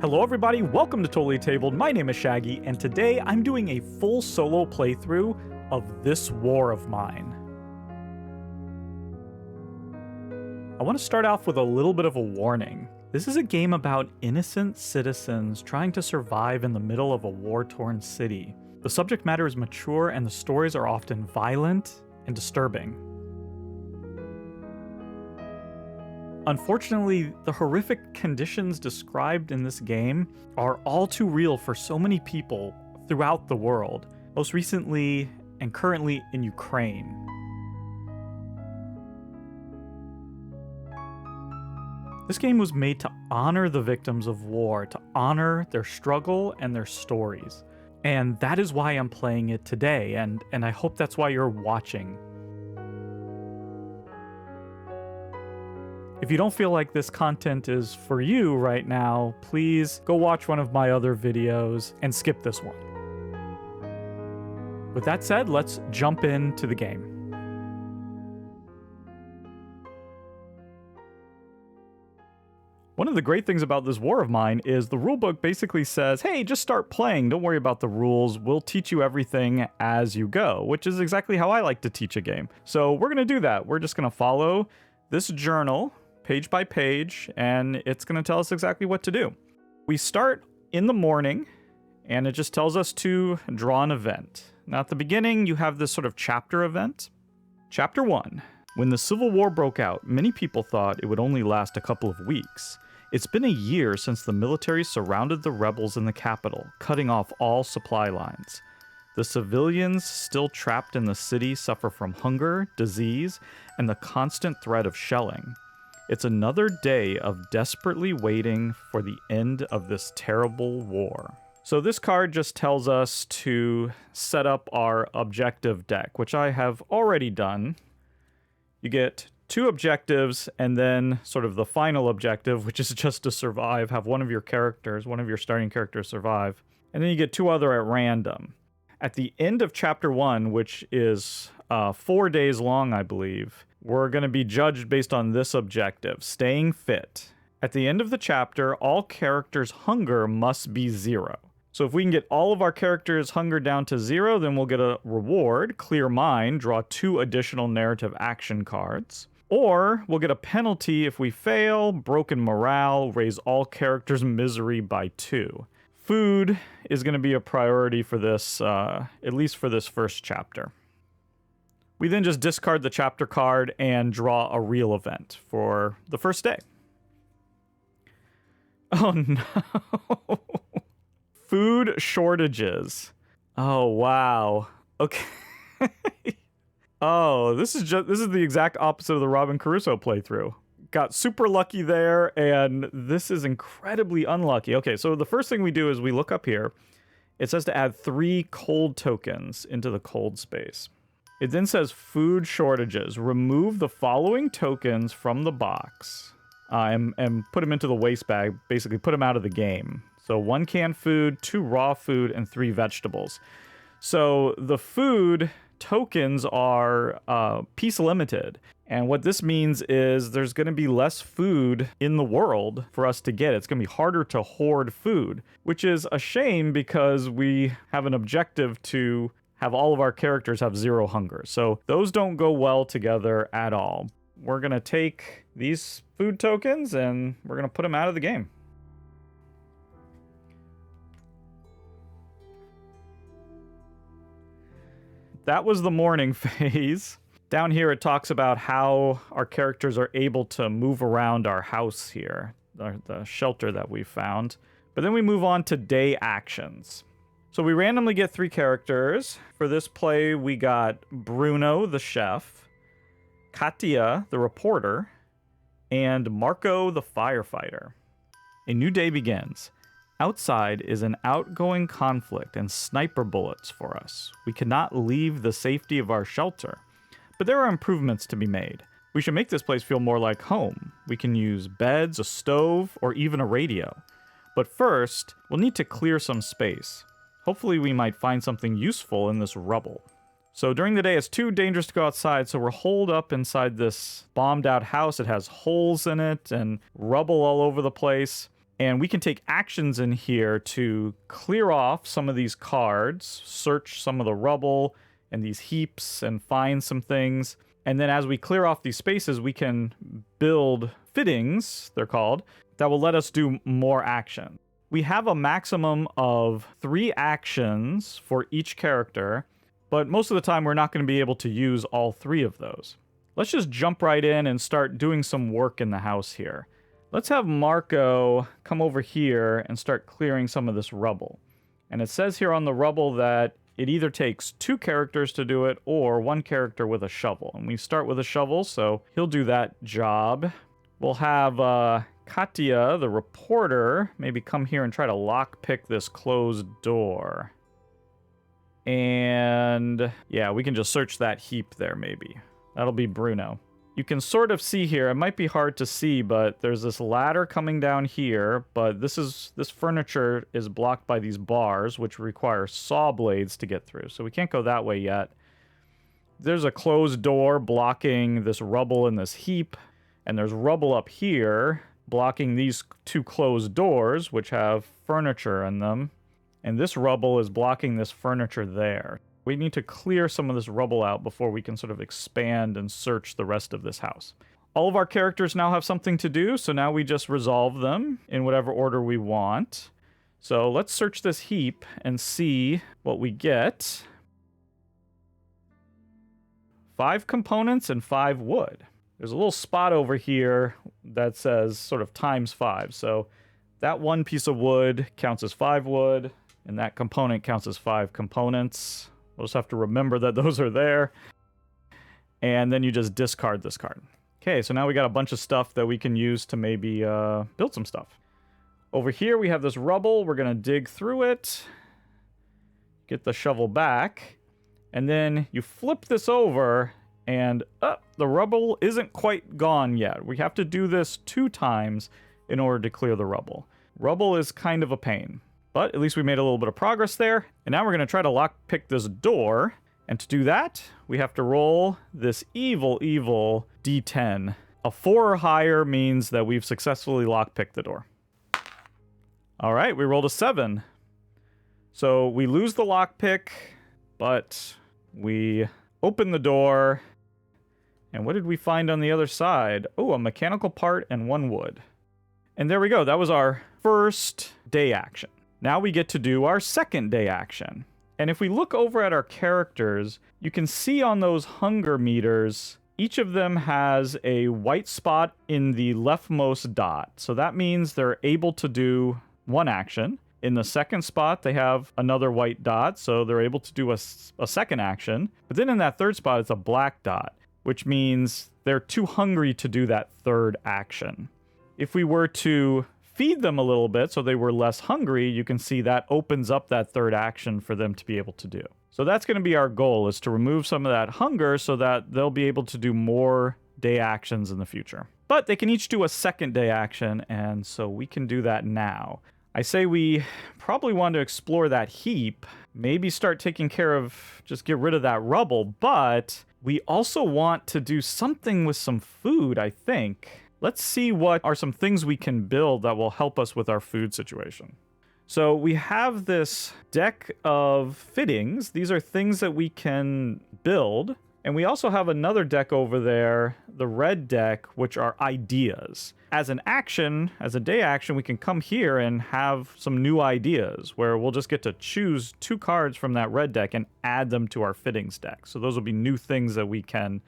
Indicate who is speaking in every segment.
Speaker 1: Hello everybody, welcome to Totally Tabled. My name is Shaggy, and today I'm doing a full solo playthrough of this war of mine. I want to start off with a little bit of a warning. This is a game about innocent citizens trying to survive in the middle of a war-torn city. The subject matter is mature and the stories are often violent and disturbing. Unfortunately, the horrific conditions described in this game are all too real for so many people throughout the world, most recently and currently in Ukraine. This game was made to honor the victims of war, to honor their struggle and their stories. And that is why I'm playing it today, and I hope that's why you're watching. If you don't feel like this content is for you right now, please go watch one of my other videos and skip this one. With that said, let's jump into the game. One of the great things about this war of mine is the rulebook basically says, hey, just start playing, don't worry about the rules, we'll teach you everything as you go, which is exactly how I like to teach a game. So we're going to do that. We're just going to follow this journal page by page, and it's going to tell us exactly what to do. We start in the morning, and it just tells us to draw an event. Now at the beginning, you have this sort of chapter event. Chapter 1. When the Civil War broke out, many people thought it would only last a couple of weeks. It's been a year since the military surrounded the rebels in the capital, cutting off all supply lines. The civilians still trapped in the city suffer from hunger, disease, and the constant threat of shelling. It's another day of desperately waiting for the end of this terrible war. So this card just tells us to set up our objective deck, which I have already done. You get 2 objectives and then sort of the final objective, which is just to survive, have one of your starting characters survive. And then you get 2 other at random. At the end of chapter 1, which is 4 days long, I believe, we're going to be judged based on this objective, staying fit. At the end of the chapter, all characters' hunger must be 0. So if we can get all of our characters' hunger down to 0, then we'll get a reward, clear mind, draw 2 additional narrative action cards. Or we'll get a penalty if we fail, broken morale, raise all characters' misery by 2. Food is going to be a priority for this, at least for this first chapter. We then just discard the chapter card and draw a real event for the first day. Oh no. Food shortages. Oh wow. Okay. Oh, this is the exact opposite of the Robin Crusoe playthrough. Got super lucky there, and this is incredibly unlucky. Okay, so the first thing we do is we look up here. It says to add 3 cold tokens into the cold space. It then says food shortages. Remove the following tokens from the box and put them into the waste bag. Basically, put them out of the game. So 1 canned food, 2 raw food, and 3 vegetables. So the food tokens are piece limited. And what this means is there's going to be less food in the world for us to get. It's going to be harder to hoard food, which is a shame because we have an objective to have all of our characters have 0 hunger. So those don't go well together at all. We're going to take these food tokens and we're going to put them out of the game. That was the morning phase. Down here it talks about how our characters are able to move around our house here, the shelter that we found. But then we move on to day actions. So we randomly get 3 characters. For this play, we got Bruno, the chef, Katia, the reporter, and Marco, the firefighter. A new day begins. Outside is an outgoing conflict and sniper bullets for us. We cannot leave the safety of our shelter. But there are improvements to be made. We should make this place feel more like home. We can use beds, a stove, or even a radio. But first, we'll need to clear some space. Hopefully we might find something useful in this rubble. So during the day, it's too dangerous to go outside, so we're holed up inside this bombed out house. It has holes in it and rubble all over the place. And we can take actions in here to clear off some of these cards, search some of the rubble and these heaps and find some things. And then as we clear off these spaces, we can build fittings, they're called, that will let us do more action. We have a maximum of 3 actions for each character, but most of the time we're not going to be able to use all 3 of those. Let's just jump right in and start doing some work in the house here. Let's have Marco come over here and start clearing some of this rubble. And it says here on the rubble that it either takes 2 characters to do it or 1 character with a shovel. And we start with a shovel, so he'll do that job. We'll have Katya, the reporter, maybe come here and try to lockpick this closed door. And yeah, we can just search that heap there maybe. That'll be Bruno. You can sort of see here, it might be hard to see, but there's this ladder coming down here, but this furniture is blocked by these bars, which require saw blades to get through. So we can't go that way yet. There's a closed door blocking this rubble in this heap, and there's rubble up here blocking these 2 closed doors, which have furniture in them. And this rubble is blocking this furniture there. We need to clear some of this rubble out before we can sort of expand and search the rest of this house. All of our characters now have something to do, so now we just resolve them in whatever order we want. So let's search this heap and see what we get. 5 components and 5 wood. There's a little spot over here that says sort of ×5. So that 1 piece of wood counts as 5 wood, and that component counts as 5 components. We'll just have to remember that those are there. And then you just discard this card. Okay, so now we got a bunch of stuff that we can use to maybe build some stuff. Over here we have this rubble. We're going to dig through it. Get the shovel back. And then you flip this over and the rubble isn't quite gone yet. We have to do this 2 times in order to clear the rubble. Rubble is kind of a pain. But at least we made a little bit of progress there. And now we're going to try to lockpick this door. And to do that, we have to roll this evil D10. A 4 or higher means that we've successfully lockpicked the door. All right, we rolled a 7. So we lose the lockpick, but we open the door. And what did we find on the other side? Oh, a mechanical part and 1 wood. And there we go. That was our first day action. Now we get to do our second day action. And if we look over at our characters, you can see on those hunger meters, each of them has a white spot in the leftmost dot. So that means they're able to do 1 action. In the second spot, they have another white dot, so they're able to do a second action. But then in that third spot, it's a black dot, which means they're too hungry to do that third action. If we were to feed them a little bit so they were less hungry, you can see that opens up that third action for them to be able to do. So that's going to be our goal, is to remove some of that hunger so that they'll be able to do more day actions in the future. But they can each do a second day action, and so we can do that now. I say we probably want to explore that heap, maybe start taking care of, just get rid of that rubble, but we also want to do something with some food, I think. Let's see what are some things we can build that will help us with our food situation. So we have this deck of fittings. These are things that we can build. And we also have another deck over there, the red deck, which are ideas. As an action, as a day action, we can come here and have some new ideas where we'll just get to choose 2 cards from that red deck and add them to our fittings deck. So those will be new things that we can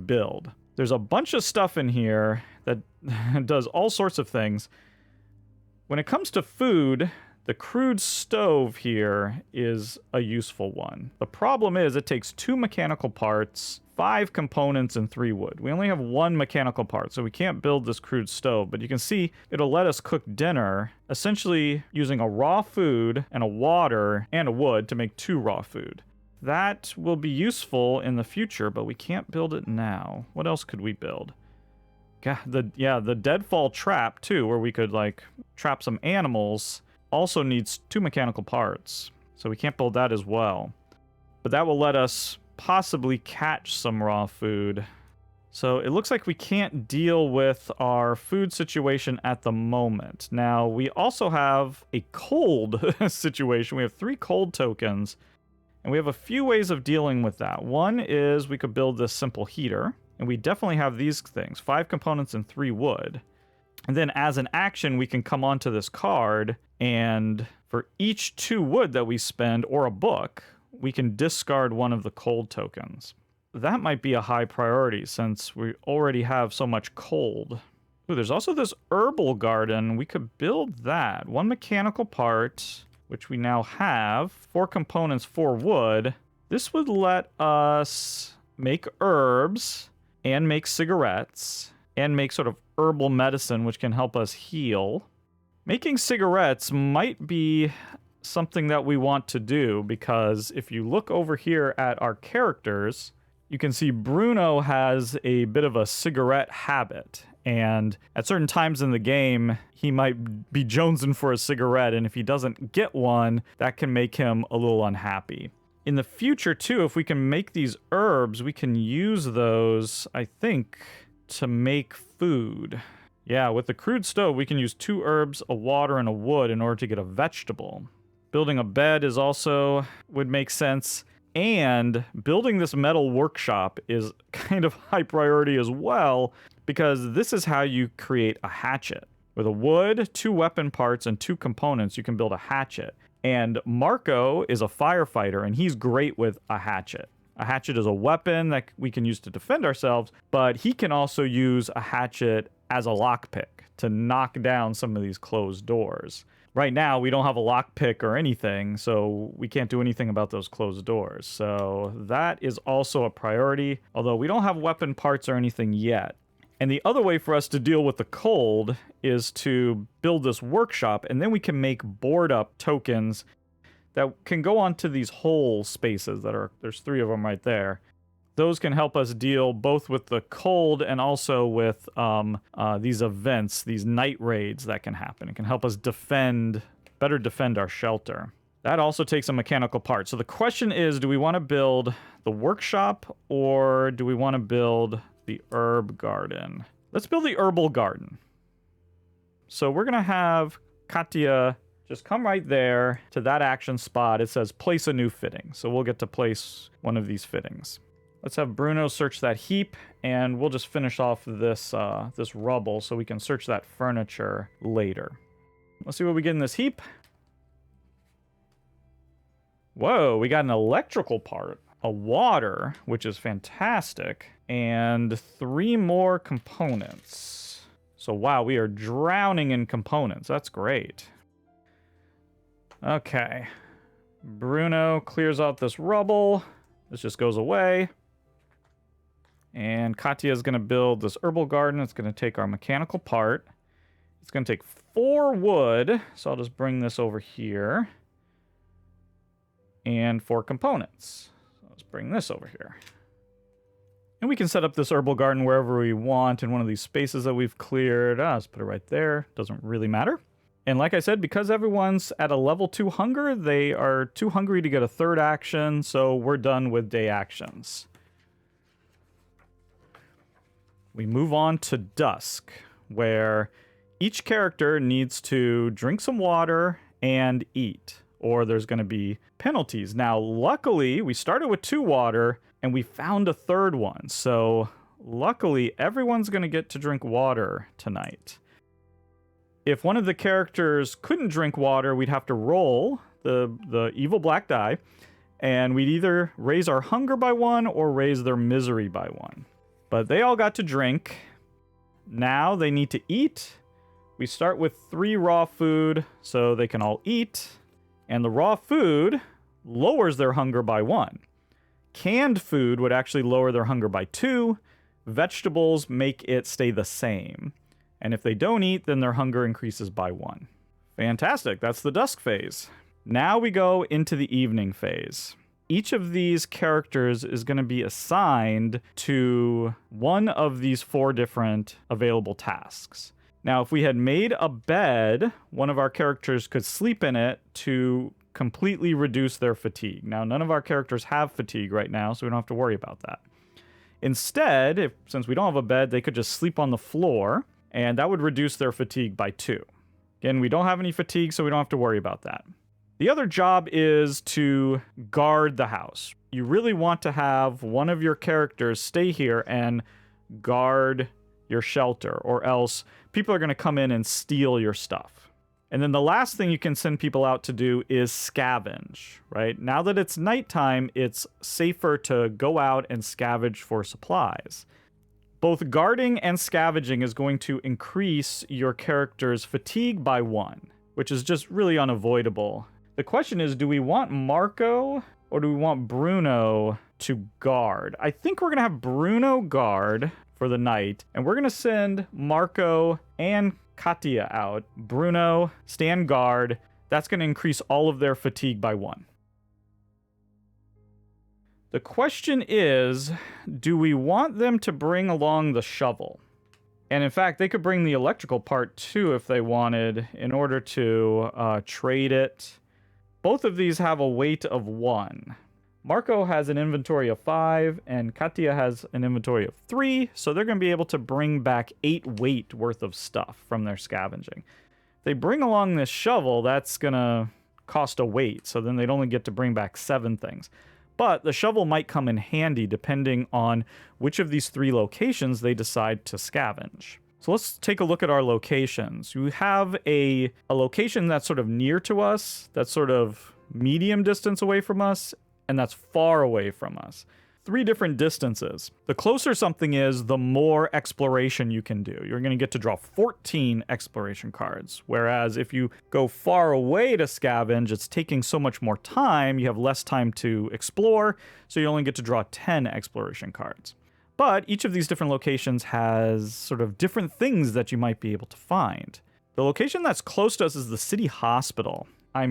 Speaker 1: build. There's a bunch of stuff in here that does all sorts of things. When it comes to food, the crude stove here is a useful one. The problem is it takes 2 mechanical parts, 5 components, and 3 wood. We only have 1 mechanical part, so we can't build this crude stove. But you can see it'll let us cook dinner, essentially using a raw food and a water and a wood to make 2 raw food. That will be useful in the future, but we can't build it now. What else could we build? God, the deadfall trap, too, where we could, trap some animals, also needs 2 mechanical parts. So we can't build that as well. But that will let us possibly catch some raw food. So it looks like we can't deal with our food situation at the moment. Now, we also have a cold situation. We have 3 cold tokens, and we have a few ways of dealing with that. One is we could build this simple heater, and we definitely have these things, 5 components and 3 wood. And then as an action, we can come onto this card, and for each 2 wood that we spend, or a book, we can discard one of the cold tokens. That might be a high priority since we already have so much cold. Ooh, there's also this herbal garden. We could build that. 1 mechanical part, which we now have. 4 components, 4 wood. This would let us make herbs and make cigarettes and make sort of herbal medicine, which can help us heal. Making cigarettes might be something that we want to do because if you look over here at our characters, you can see Bruno has a bit of a cigarette habit, and at certain times in the game, he might be jonesing for a cigarette, and if he doesn't get one, that can make him a little unhappy. In the future, too, if we can make these herbs, we can use those, I think, to make food. Yeah, with the crude stove, we can use 2 herbs, a water, and a wood in order to get a vegetable. Building a bed is also would make sense. And building this metal workshop is kind of high priority as well, because this is how you create a hatchet. With a wood, 2 weapon parts, and 2 components, you can build a hatchet. And Marco is a firefighter, and he's great with a hatchet. A hatchet is a weapon that we can use to defend ourselves, but he can also use a hatchet as a lockpick to knock down some of these closed doors. Right now, we don't have a lockpick or anything, so we can't do anything about those closed doors. So that is also a priority, although we don't have weapon parts or anything yet. And the other way for us to deal with the cold is to build this workshop, and then we can make board up tokens that can go onto these whole spaces there's 3 of them right there. Those can help us deal both with the cold and also with these events, these night raids that can happen. It can help us better defend our shelter. That also takes a mechanical part. So the question is, do we want to build the workshop or do we want to build the herb garden? Let's build the herbal garden. So we're going to have Katya just come right there to that action spot. It says place a new fitting. So we'll get to place one of these fittings. Let's have Bruno search that heap, and we'll just finish off this this rubble so we can search that furniture later. Let's see what we get in this heap. Whoa, we got an electrical part, a water, which is fantastic, and 3 more components. So wow, we are drowning in components. That's great. Okay. Bruno clears out this rubble. This just goes away. And Katya is going to build this herbal garden. It's going to take our mechanical part. It's going to take 4 wood. So I'll just bring this over here. And 4 components. So let's bring this over here. And we can set up this herbal garden wherever we want in one of these spaces that we've cleared. Let's put it right there. Doesn't really matter. And like I said, because everyone's at a level 2 hunger, they are too hungry to get a 3rd action. So we're done with day actions. We move on to Dusk, where each character needs to drink some water and eat, or there's going to be penalties. Now, luckily, we started with 2 water, and we found a 3rd one. So, luckily, everyone's going to get to drink water tonight. If one of the characters couldn't drink water, we'd have to roll the evil black die, and we'd either raise our hunger by 1 or raise their misery by 1. But they all got to drink. Now they need to eat. We start with 3 raw food so they can all eat. And the raw food lowers their hunger by 1. Canned food would actually lower their hunger by 2. Vegetables make it stay the same. And if they don't eat, then their hunger increases by 1. Fantastic. That's the dusk phase. Now we go into the evening phase. Each of these characters is going to be assigned to one of these 4 different available tasks. Now, if we had made a bed, one of our characters could sleep in it to completely reduce their fatigue. Now, none of our characters have fatigue right now, so we don't have to worry about that. Instead, since we don't have a bed, they could just sleep on the floor, and that would reduce their fatigue by 2. Again, we don't have any fatigue, so we don't have to worry about that. The other job is to guard the house. You really want to have one of your characters stay here and guard your shelter, or else people are going to come in and steal your stuff. And then the last thing you can send people out to do is scavenge, right? Now that it's nighttime, it's safer to go out and scavenge for supplies. Both guarding and scavenging is going to increase your character's fatigue by 1, which is just really unavoidable. The question is, do we want Marco or do we want Bruno to guard? I think we're going to have Bruno guard for the night, and we're going to send Marco and Katia out. Bruno, stand guard. That's going to increase all of their fatigue by 1. The question is, do we want them to bring along the shovel? And in fact, they could bring the electrical part too if they wanted, in order to trade it. Both of these have a weight of 1. Marco has an inventory of 5, and Katia has an inventory of 3, so they're going to be able to bring back 8 weight worth of stuff from their scavenging. If they bring along this shovel, that's going to cost a weight, so then they'd only get to bring back 7 things. But the shovel might come in handy depending on which of these 3 locations they decide to scavenge. So let's take a look at our locations. We have a location that's sort of near to us, that's sort of medium distance away from us, and that's far away from us. 3 different distances. The closer something is, the more exploration you can do. You're going to get to draw 14 exploration cards. Whereas if you go far away to scavenge, it's taking so much more time, you have less time to explore, so you only get to draw 10 exploration cards. But each of these different locations has sort of different things that you might be able to find. The location that's close to us is the city hospital. I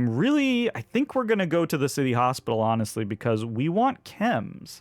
Speaker 1: think we're going to go to the city hospital, honestly, because we want chems.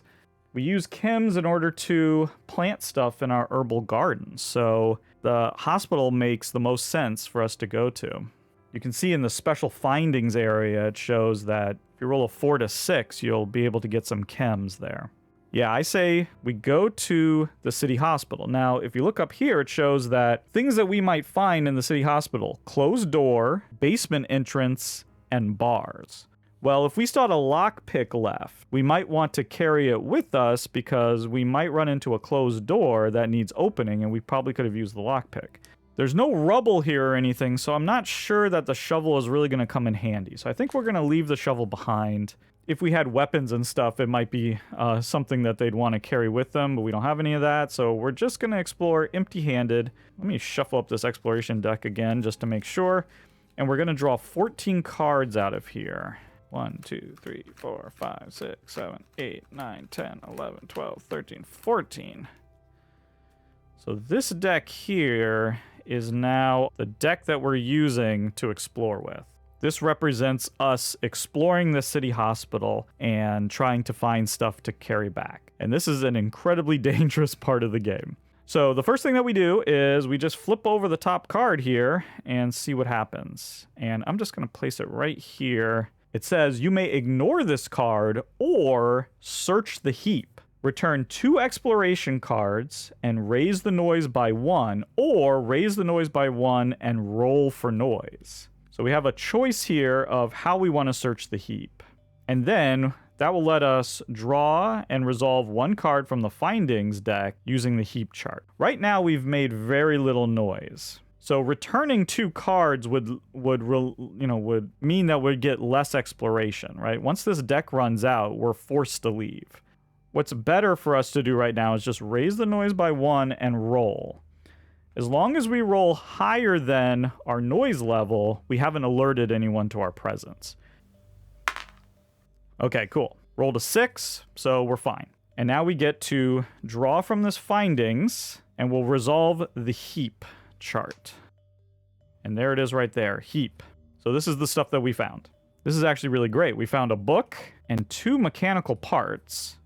Speaker 1: We use chems in order to plant stuff in our herbal gardens, so the hospital makes the most sense for us to go to. You can see in the special findings area, it shows that if you roll a 4 to 6, you'll be able to get some chems there. Yeah, I say we go to the city hospital. Now, if you look up here, it shows that things that we might find in the city hospital: closed door, basement entrance, and bars. Well, if we still had a lockpick left, we might want to carry it with us because we might run into a closed door that needs opening, and we probably could have used the lockpick. There's no rubble here or anything, so I'm not sure that the shovel is really going to come in handy. So I think we're going to leave the shovel behind. If we had weapons and stuff, it might be something that they'd want to carry with them, but we don't have any of that, so we're just going to explore empty-handed. Let me shuffle up this exploration deck again just to make sure. And we're going to draw 14 cards out of here. 1, 2, 3, 4, 5, 6, 7, 8, 9, 10, 11, 12, 13, 14. So this deck here is now the deck that we're using to explore with. This represents us exploring the city hospital and trying to find stuff to carry back. And this is an incredibly dangerous part of the game. So the first thing that we do is we just flip over the top card here and see what happens. And I'm just going to place it right here. It says you may ignore this card or search the heap. Return 2 exploration cards and raise the noise by 1, or raise the noise by 1 and roll for noise. So we have a choice here of how we want to search the heap. And then that will let us draw and resolve 1 card from the findings deck using the heap chart. Right now we've made very little noise. So returning 2 cards would mean that we'd get less exploration, right? Once this deck runs out, we're forced to leave. What's better for us to do right now is just raise the noise by 1 and roll. As long as we roll higher than our noise level, we haven't alerted anyone to our presence. Okay, cool. Rolled a 6, so we're fine. And now we get to draw from this findings, and we'll resolve the heap chart. And there it is right there, heap. So this is the stuff that we found. This is actually really great. We found a book and 2 mechanical parts.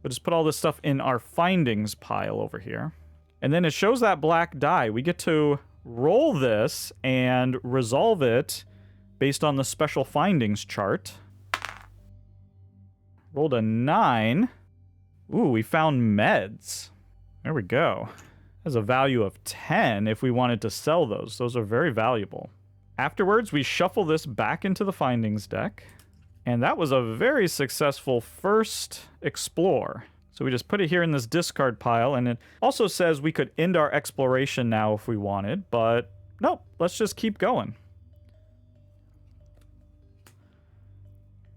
Speaker 1: We'll just put all this stuff in our findings pile over here. And then it shows that black die. We get to roll this and resolve it based on the special findings chart. Rolled a 9. Ooh, we found meds. There we go. Has a value of 10 if we wanted to sell those. Those are very valuable. Afterwards, we shuffle this back into the findings deck. And that was a very successful first explore. So we just put it here in this discard pile, and it also says we could end our exploration now if we wanted, but nope, let's just keep going.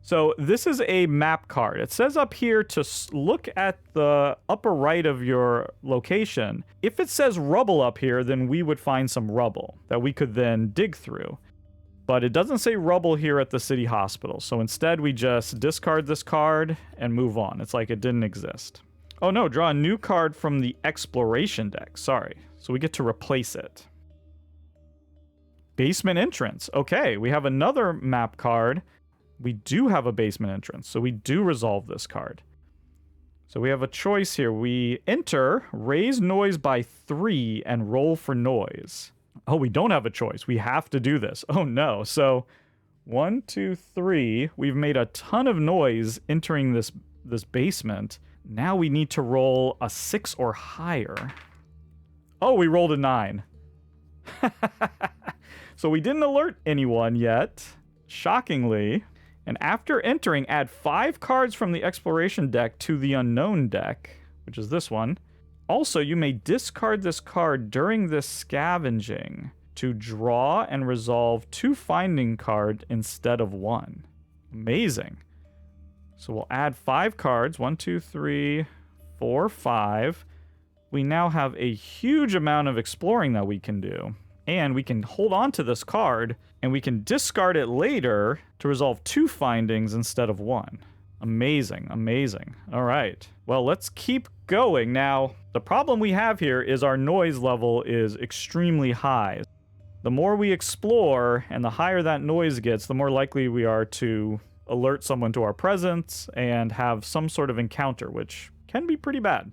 Speaker 1: So this is a map card. It says up here to look at the upper right of your location. If it says rubble up here, then we would find some rubble that we could then dig through. But it doesn't say rubble here at the city hospital. So instead, we just discard this card and move on. It's like it didn't exist. Oh no, draw a new card from the exploration deck. Sorry. So we get to replace it. Basement entrance. Okay, we have another map card. We do have a basement entrance, so we do resolve this card. So we have a choice here. We enter, raise noise by 3, and roll for noise. Oh, we don't have a choice. We have to do this. Oh no. So 1, 2, 3. We've made a ton of noise entering this basement. Now we need to roll a 6 or higher. Oh, we rolled a 9. So we didn't alert anyone yet, shockingly. And after entering, add 5 cards from the exploration deck to the unknown deck, which is this one. Also, you may discard this card during this scavenging to draw and resolve 2 finding cards instead of 1. Amazing. So we'll add 5 cards. 1, 2, 3, 4, 5. We now have a huge amount of exploring that we can do. And we can hold on to this card, and we can discard it later to resolve 2 findings instead of 1. Amazing, amazing. All right. Well, let's keep going. Now, the problem we have here is our noise level is extremely high. The more we explore, and the higher that noise gets, the more likely we are to alert someone to our presence and have some sort of encounter, which can be pretty bad.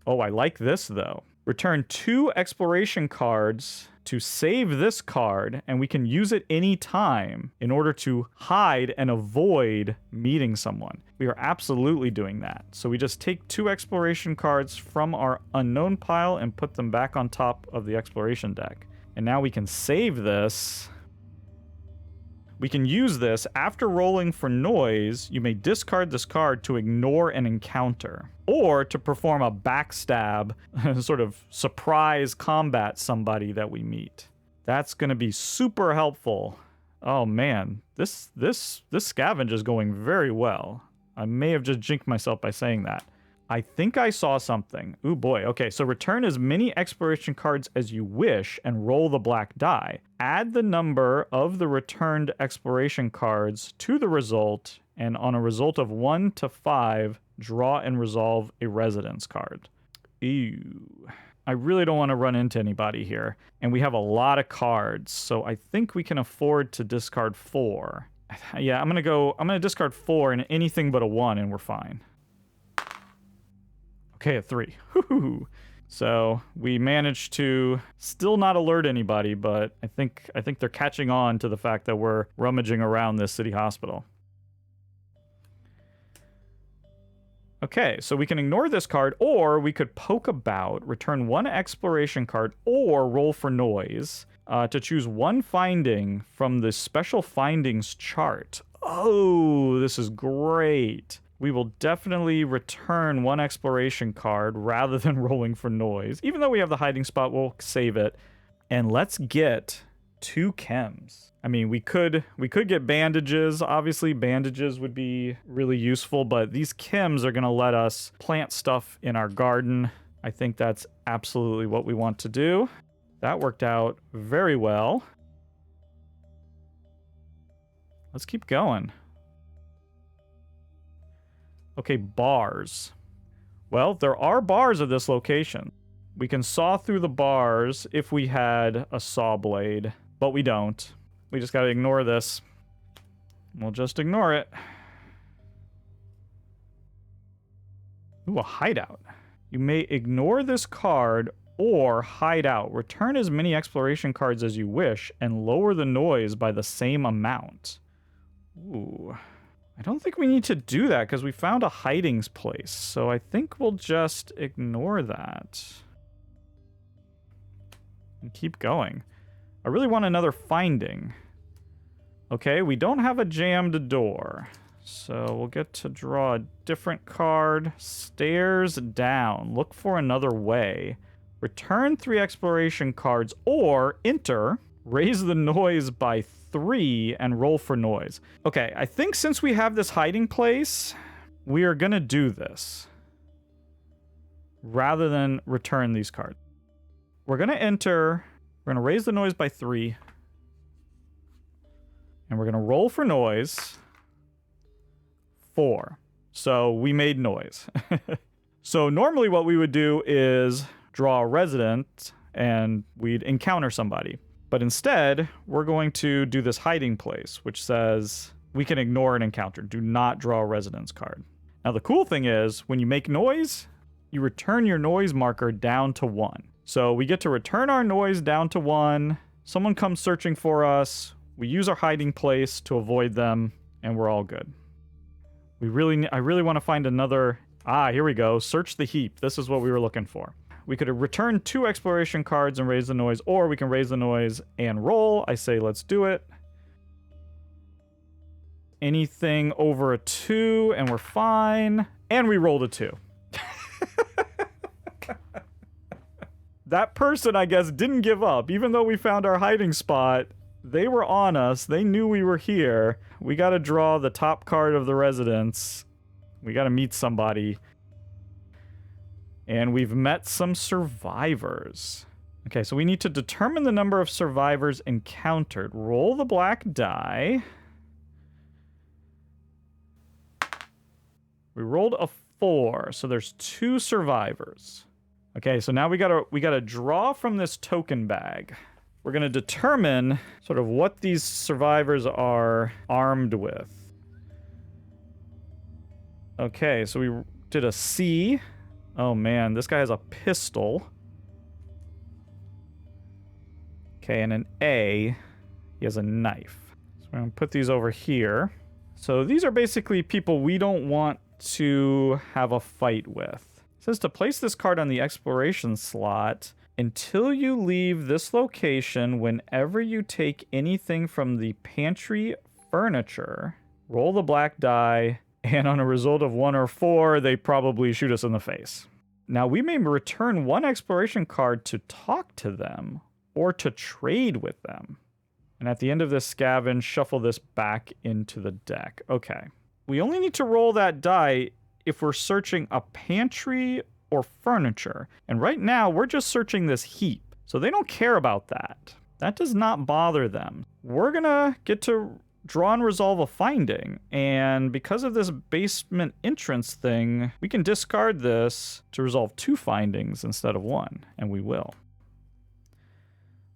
Speaker 1: Oh, I like this, though. Return 2 exploration cards to save this card, and we can use it any time in order to hide and avoid meeting someone. We are absolutely doing that. So we just take 2 exploration cards from our unknown pile and put them back on top of the exploration deck. And now we can save this. We can use this after rolling for noise. You may discard this card to ignore an encounter or to perform a backstab, sort of surprise combat somebody that we meet. That's going to be super helpful. Oh man, this scavenge is going very well. I may have just jinxed myself by saying that. I think I saw something. Ooh boy. Okay, so return as many exploration cards as you wish and roll the black die. Add the number of the returned exploration cards to the result, and on a result of 1 to 5, draw and resolve a residence card. Ew. I really don't want to run into anybody here. And we have a lot of cards, so I think we can afford to discard 4. Yeah, I'm gonna discard 4 and anything but a 1, and we're fine. Okay, a 3. Woo-hoo. So we managed to still not alert anybody, but I think they're catching on to the fact that we're rummaging around this city hospital. Okay, so we can ignore this card, or we could poke about, return 1 exploration card, or roll for noise to choose 1 finding from the special findings chart. Oh, this is great. We will definitely return 1 exploration card rather than rolling for noise. Even though we have the hiding spot, we'll save it. And let's get 2 chems. I mean, we could get bandages. Obviously, bandages would be really useful, but these chems are going to let us plant stuff in our garden. I think that's absolutely what we want to do. That worked out very well. Let's keep going. Okay, bars. Well, there are bars at this location. We can saw through the bars if we had a saw blade, but we don't. We just gotta ignore this. We'll just ignore it. Ooh, a hideout. You may ignore this card or hide out. Return as many exploration cards as you wish and lower the noise by the same amount. Ooh. I don't think we need to do that because we found a hiding place. So I think we'll just ignore that. And keep going. I really want another finding. Okay, we don't have a jammed door. So we'll get to draw a different card. Stairs down. Look for another way. Return 3 exploration cards or enter. Raise the noise by 3 and roll for noise. Okay, I think since we have this hiding place, we are going to do this rather than return these cards. We're going to enter. We're going to raise the noise by 3. And we're going to roll for noise. 4. So we made noise. So normally what we would do is draw a resident and we'd encounter somebody. But instead, we're going to do this hiding place, which says we can ignore an encounter. Do not draw a residence card. Now, the cool thing is when you make noise, you return your noise marker down to 1. So we get to return our noise down to 1. Someone comes searching for us. We use our hiding place to avoid them, and we're all good. I really want to find another... here we go. Search the heap. This is what we were looking for. We could return 2 exploration cards and raise the noise, or we can raise the noise and roll. I say let's do it. Anything over a 2, and we're fine. And we rolled a 2. That person, I guess, didn't give up. Even though we found our hiding spot, they were on us. They knew we were here. We got to draw the top card of the residence. We got to meet somebody. And we've met some survivors. Okay, so we need to determine the number of survivors encountered. Roll the black die. We rolled a 4, so there's 2 survivors. Okay, so now we gotta draw from this token bag. We're gonna determine sort of what these survivors are armed with. Okay, so we did a C. Oh man, this guy has a pistol. Okay, and an A, he has a knife. So we're gonna put these over here. So these are basically people we don't want to have a fight with. It says to place this card on the exploration slot until you leave this location. Whenever you take anything from the pantry furniture, roll the black die, and on a result of 1 or 4, they probably shoot us in the face. Now, we may return 1 exploration card to talk to them or to trade with them. And at the end of this scavenge, shuffle this back into the deck. Okay. We only need to roll that die if we're searching a pantry or furniture. And right now, we're just searching this heap. So they don't care about that. That does not bother them. We're gonna get to draw and resolve a finding. And because of this basement entrance thing, we can discard this to resolve 2 findings instead of 1. And we will.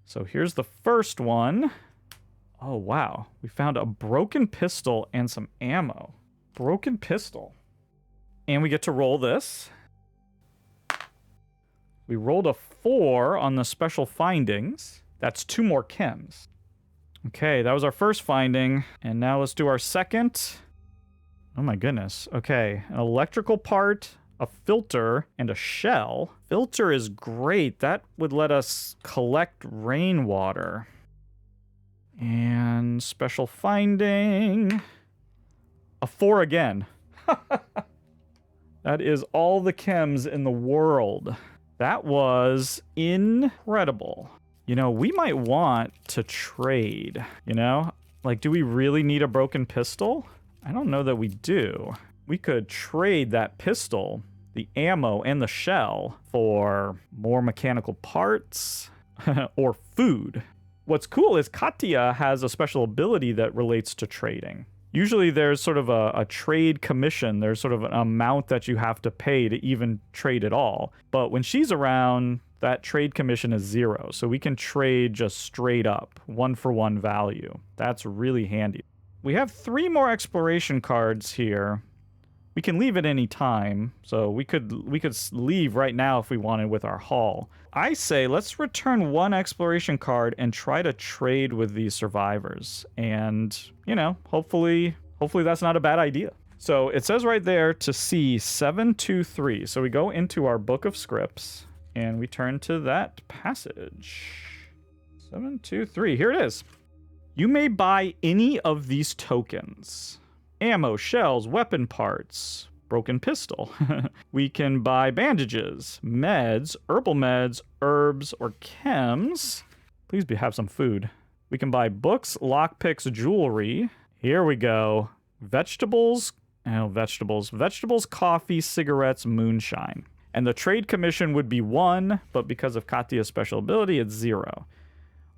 Speaker 1: So here's the first one. Oh, wow. We found a broken pistol and some ammo. Broken pistol. And we get to roll this. We rolled a 4 on the special findings. That's 2 more chems. Okay, that was our first finding. And now let's do our second. Oh my goodness. Okay, an electrical part, a filter, and a shell. Filter is great. That would let us collect rainwater. And special finding. A 4 again. That is all the chems in the world. That was incredible. You know, we might want to trade, you know? Like, do we really need a broken pistol? I don't know that we do. We could trade that pistol, the ammo, and the shell for more mechanical parts or food. What's cool is Katya has a special ability that relates to trading. Usually there's sort of a trade commission. There's sort of an amount that you have to pay to even trade at all. But when she's around, that trade commission is 0. So we can trade just straight up, 1-for-1 value. That's really handy. We have 3 more exploration cards here. We can leave at any time. So we could leave right now if we wanted with our haul. I say let's return 1 exploration card and try to trade with these survivors. And, you know, hopefully Hopefully that's not a bad idea. So it says right there to see 723. So we go into our book of scripts and we turn to that passage. 723, here it is. You may buy any of these tokens. Ammo, shells, weapon parts, broken pistol. We can buy bandages, meds, herbal meds, herbs, or chems. Please have some food. We can buy books, lockpicks, jewelry. Here we go. Vegetables, coffee, cigarettes, moonshine. And the trade commission would be 1, but because of Katya's special ability, it's 0.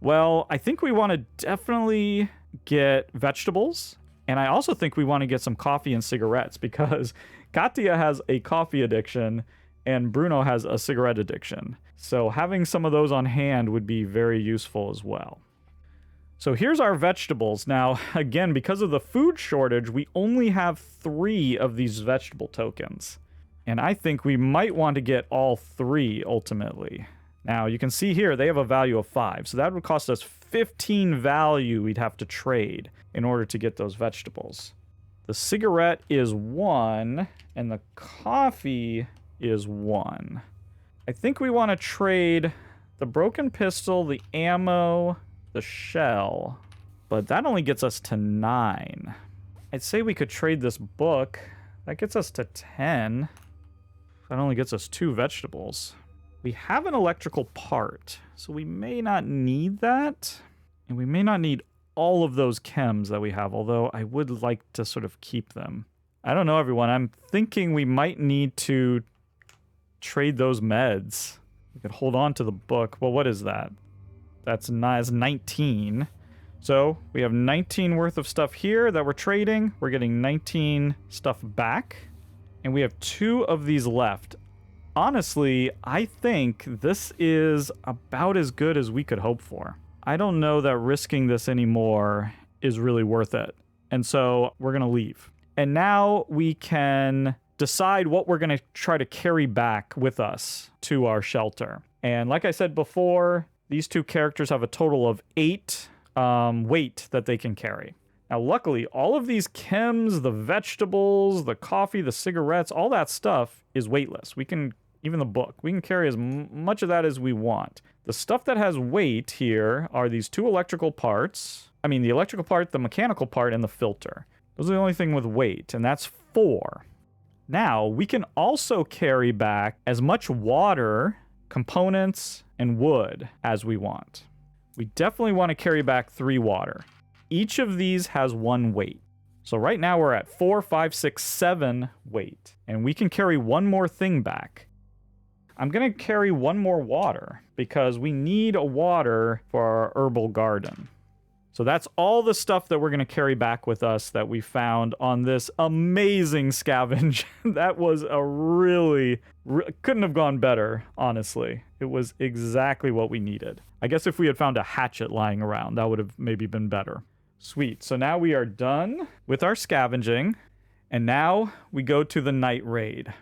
Speaker 1: Well, I think we want to definitely get vegetables. And I also think we want to get some coffee and cigarettes because Katya has a coffee addiction and Bruno has a cigarette addiction. So having some of those on hand would be very useful as well. So here's our vegetables. Now, again, because of the food shortage, we only have 3 of these vegetable tokens. And I think we might want to get all 3 ultimately. Now, you can see here they have a value of 5. So that would cost us 15 value we'd have to trade in order to get those vegetables. The cigarette is 1, and the coffee is 1. I think we want to trade the broken pistol, the ammo, the shell, but that only gets us to 9. I'd say we could trade this book. That gets us to 10. That only gets us 2 vegetables. We have an electrical part, so we may not need that. And we may not need all of those chems that we have, although I would like to sort of keep them. I don't know, everyone. I'm thinking we might need to trade those meds. We could hold on to the book. Well, what is that? That's 19. So we have 19 worth of stuff here that we're trading. We're getting 19 stuff back. And we have 2 of these left. Honestly, I think this is about as good as we could hope for. I don't know that risking this anymore is really worth it. And so we're going to leave. And now we can decide what we're going to try to carry back with us to our shelter. And like I said before, these 2 characters have a total of 8 weight that they can carry. Now, luckily, all of these chems, the vegetables, the coffee, the cigarettes, all that stuff is weightless. We can, even the book, we can carry as much of that as we want. The stuff that has weight here are these 2 electrical parts. I mean, the electrical part, the mechanical part, and the filter. Those are the only thing with weight, and that's 4. Now, we can also carry back as much water, components, and wood as we want. We definitely want to carry back 3 water. Each of these has 1 weight. So right now we're at 4, 5, 6, 7 weight. And we can carry 1 more thing back. I'm going to carry 1 more water because we need a water for our herbal garden. So that's all the stuff that we're going to carry back with us that we found on this amazing scavenge. That was a really couldn't have gone better, honestly. It was exactly what we needed. I guess if we had found a hatchet lying around, that would have maybe been better. Sweet. So now we are done with our scavenging, and now we go to the night raid.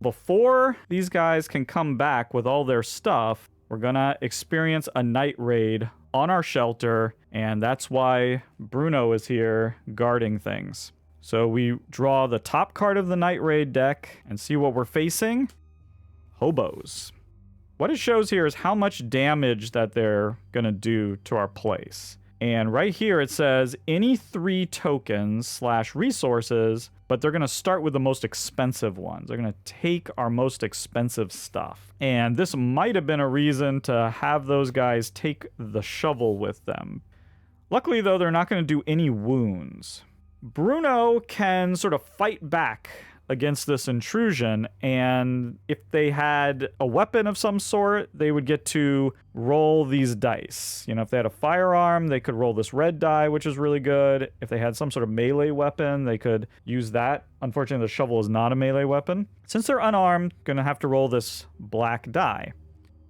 Speaker 1: Before these guys can come back with all their stuff, we're gonna experience a night raid on our shelter, and that's why Bruno is here guarding things. So we draw the top card of the night raid deck and see what we're facing. Hobos. What it shows here is how much damage that they're gonna do to our place. And right here it says any 3 tokens / resources, but they're going to start with the most expensive ones. They're going to take our most expensive stuff. And this might have been a reason to have those guys take the shovel with them. Luckily, though, they're not going to do any wounds. Bruno can sort of fight back against this intrusion, and if they had a weapon of some sort, they would get to roll these dice. You know, if they had a firearm, they could roll this red die, which is really good. If they had some sort of melee weapon, they could use that. Unfortunately, the shovel is not a melee weapon. Since they're unarmed, gonna have to roll this black die.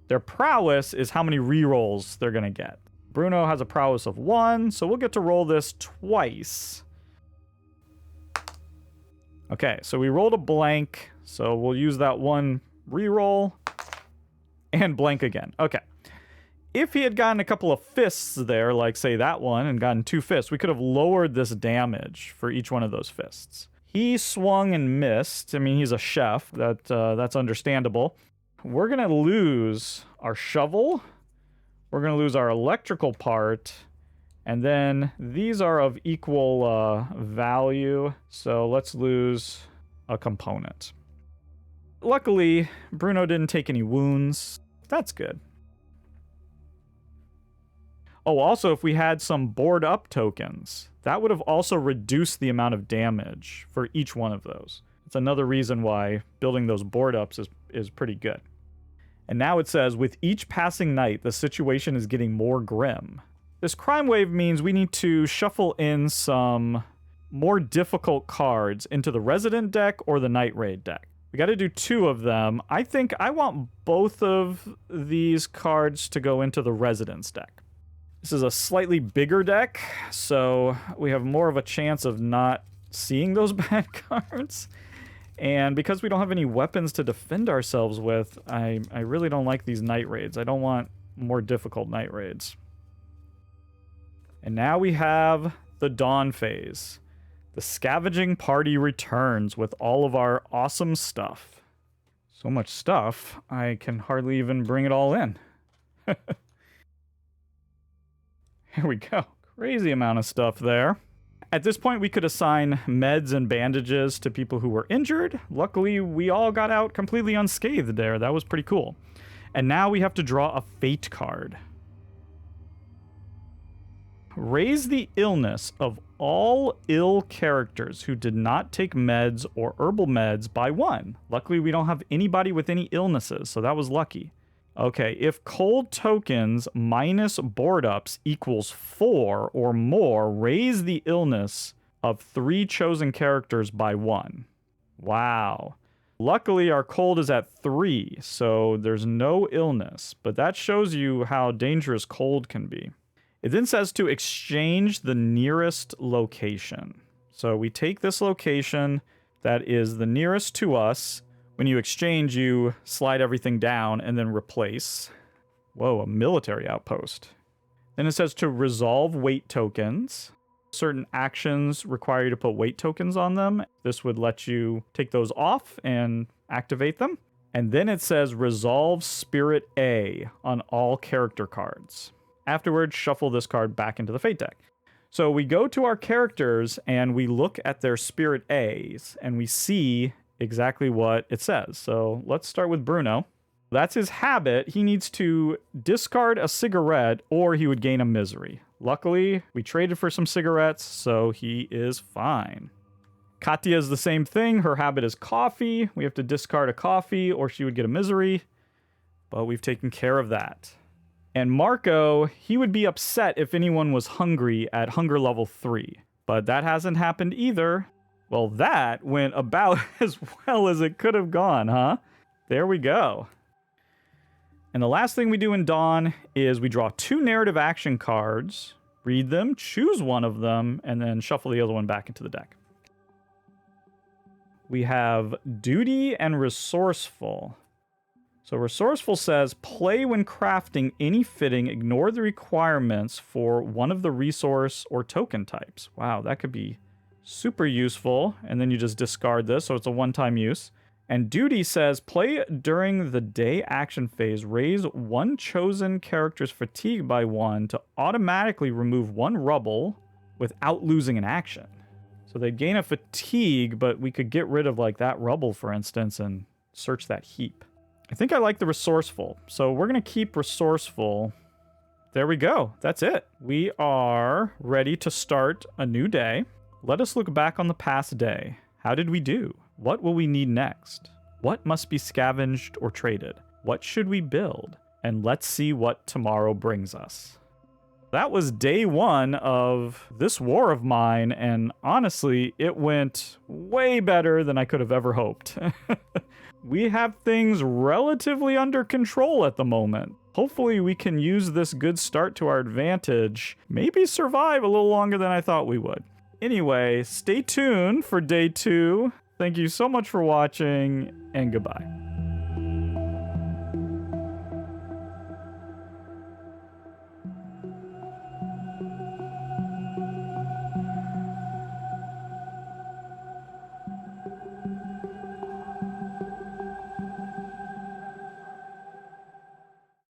Speaker 1: Their prowess is how many rerolls they're gonna get. Bruno has a prowess of 1, so we'll get to roll this twice. Okay, so we rolled a blank, so we'll use that 1 reroll and blank again. Okay. If he had gotten a couple of fists there, like say that one, and gotten 2 fists, we could have lowered this damage for each one of those fists. He swung and missed. I mean, he's a chef. That's understandable. We're going to lose our shovel. We're going to lose our electrical part. And then these are of equal value. So let's lose a component. Luckily, Bruno didn't take any wounds. That's good. Oh, also, if we had some board up tokens, that would have also reduced the amount of damage for each one of those. It's another reason why building those board ups is pretty good. And now it says, with each passing night, the situation is getting more grim. This crime wave means we need to shuffle in some more difficult cards into the resident deck or the night raid deck. We got to do 2 of them. I think I want both of these cards to go into the residence deck. This is a slightly bigger deck, so we have more of a chance of not seeing those bad cards. And because we don't have any weapons to defend ourselves with, I really don't like these night raids. I don't want more difficult night raids. And now we have the dawn phase. The scavenging party returns with all of our awesome stuff. So much stuff, I can hardly even bring it all in. Here we go. Crazy amount of stuff there. At this point, we could assign meds and bandages to people who were injured. Luckily, we all got out completely unscathed there. That was pretty cool. And now we have to draw a fate card. Raise the illness of all ill characters who did not take meds or herbal meds by 1. Luckily, we don't have anybody with any illnesses, so that was lucky. Okay, if cold tokens minus board ups equals 4 or more, raise the illness of 3 chosen characters by 1. Wow. Luckily, our cold is at 3, so there's no illness, but that shows you how dangerous cold can be. It then says to exchange the nearest location. So we take this location that is the nearest to us. When you exchange, you slide everything down and then replace. Whoa, a military outpost. Then it says to resolve weight tokens. Certain actions require you to put weight tokens on them. This would let you take those off and activate them. And then it says resolve Spirit A on all character cards. Afterwards, shuffle this card back into the Fate deck. So we go to our characters and we look at their Spirit A's and we see exactly what it says. So let's start with Bruno. That's his habit. He needs to discard a cigarette or he would gain a misery. Luckily, we traded for some cigarettes, so he is fine. Katya is the same thing. Her habit is coffee. We have to discard a coffee or she would get a misery, but we've taken care of that. And Marco, he would be upset if anyone was hungry at hunger level 3, but that hasn't happened either. Well, that went about as well as it could have gone, huh? There we go. And the last thing we do in Dawn is we draw 2 narrative action cards, read them, choose one of them, and then shuffle the other one back into the deck. We have Duty and Resourceful. So Resourceful says, play when crafting any fitting, ignore the requirements for one of the resource or token types. Wow, that could be super useful. And then you just discard this, so it's a one-time use. And Duty says, play during the day action phase, raise one chosen character's fatigue by 1 to automatically remove 1 rubble without losing an action. So they gain a fatigue, but we could get rid of like that rubble, for instance, and search that heap. I think I like the Resourceful, so we're going to keep Resourceful. There we go. That's it. We are ready to start a new day. Let us look back on the past day. How did we do? What will we need next? What must be scavenged or traded? What should we build? And let's see what tomorrow brings us. That was day 1 of this war of mine, and honestly, it went way better than I could have ever hoped. We have things relatively under control at the moment. Hopefully we can use this good start to our advantage, maybe survive a little longer than I thought we would. Anyway, stay tuned for day 2. Thank you so much for watching, and goodbye.